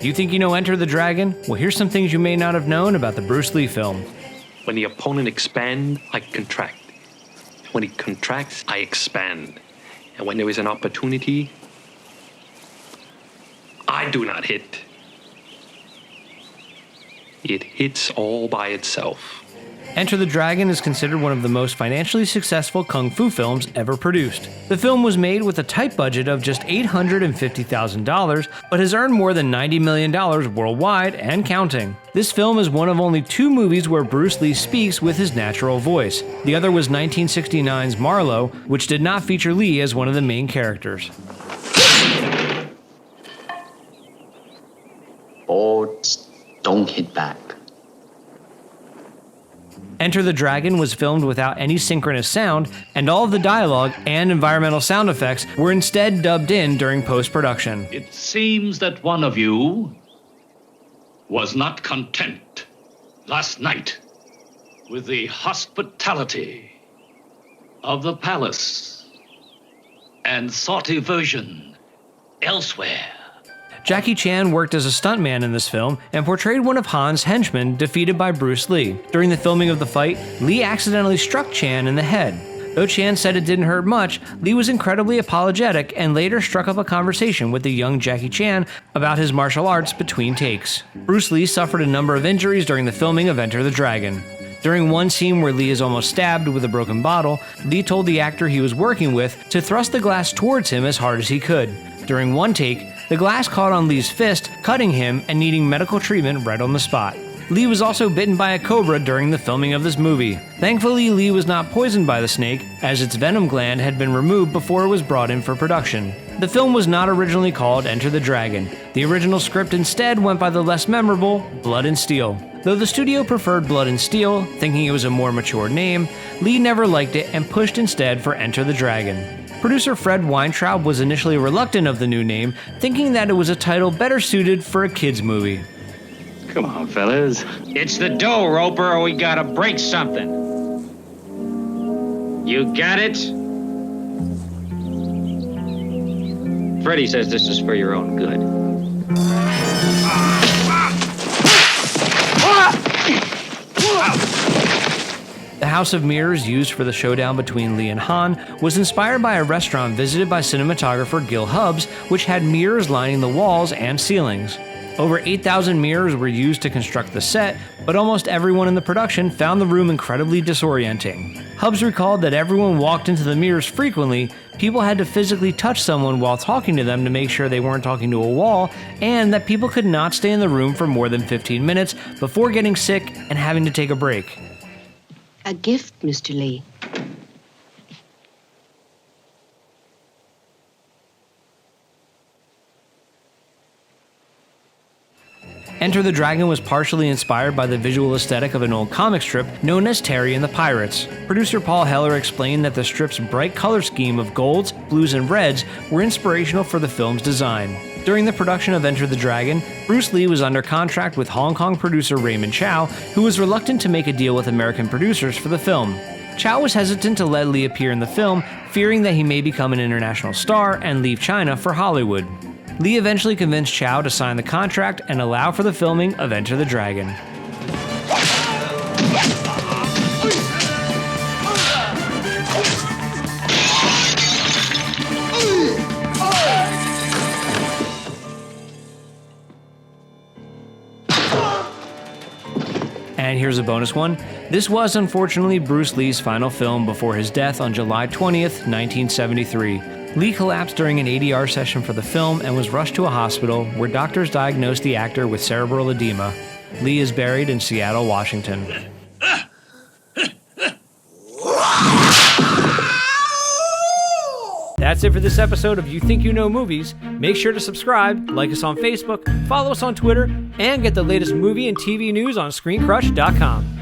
You think you know Enter the Dragon? Well, here's some things you may not have known about the Bruce Lee film. When the opponent expands, I contract. When he contracts, I expand. And when there is an opportunity, I do not hit. It hits all by itself. Enter the Dragon is considered one of the most financially successful kung fu films ever produced. The film was made with a tight budget of just $850,000, but has earned more than $90 million worldwide and counting. This film is one of only 2 movies where Bruce Lee speaks with his natural voice. The other was 1969's Marlowe, which did not feature Lee as one of the main characters. Boards don't hit back. Enter the Dragon was filmed without any synchronous sound, and all of the dialogue and environmental sound effects were instead dubbed in during post-production. It seems that one of you was not content last night with the hospitality of the palace and sought diversion elsewhere. Jackie Chan worked as a stuntman in this film and portrayed one of Han's henchmen defeated by Bruce Lee. During the filming of the fight, Lee accidentally struck Chan in the head. Though Chan said it didn't hurt much, Lee was incredibly apologetic and later struck up a conversation with the young Jackie Chan about his martial arts between takes. Bruce Lee suffered a number of injuries during the filming of Enter the Dragon. During one scene where Lee is almost stabbed with a broken bottle, Lee told the actor he was working with to thrust the glass towards him as hard as he could. During one take, the glass caught on Lee's fist, cutting him and needing medical treatment right on the spot. Lee was also bitten by a cobra during the filming of this movie. Thankfully, Lee was not poisoned by the snake, as its venom gland had been removed before it was brought in for production. The film was not originally called Enter the Dragon. The original script instead went by the less memorable Blood and Steel. Though the studio preferred Blood and Steel, thinking it was a more mature name, Lee never liked it and pushed instead for Enter the Dragon. Producer Fred Weintraub was initially reluctant of the new name, thinking that it was a title better suited for a kids' movie. Come on, fellas. It's the dough, Roper, or we gotta break something. You got it? Freddie says this is for your own good. The House of Mirrors used for the showdown between Lee and Han was inspired by a restaurant visited by cinematographer Gil Hubbs, which had mirrors lining the walls and ceilings. Over 8,000 mirrors were used to construct the set, but almost everyone in the production found the room incredibly disorienting. Hubbs recalled that everyone walked into the mirrors frequently, people had to physically touch someone while talking to them to make sure they weren't talking to a wall, and that people could not stay in the room for more than 15 minutes before getting sick and having to take a break. A gift, Mr. Lee. Enter the Dragon was partially inspired by the visual aesthetic of an old comic strip known as Terry and the Pirates. Producer Paul Heller explained that the strip's bright color scheme of golds, blues, and reds were inspirational for the film's design. During the production of Enter the Dragon, Bruce Lee was under contract with Hong Kong producer Raymond Chow, who was reluctant to make a deal with American producers for the film. Chow was hesitant to let Lee appear in the film, fearing that he may become an international star and leave China for Hollywood. Lee eventually convinced Chow to sign the contract and allow for the filming of Enter the Dragon. And here's a bonus one. This was unfortunately Bruce Lee's final film before his death on July 20th, 1973. Lee collapsed during an ADR session for the film and was rushed to a hospital where doctors diagnosed the actor with cerebral edema. Lee is buried in Seattle, Washington. That's it for this episode of You Think You Know Movies. Make sure to subscribe, like us on Facebook, follow us on Twitter, and get the latest movie and TV news on ScreenCrush.com.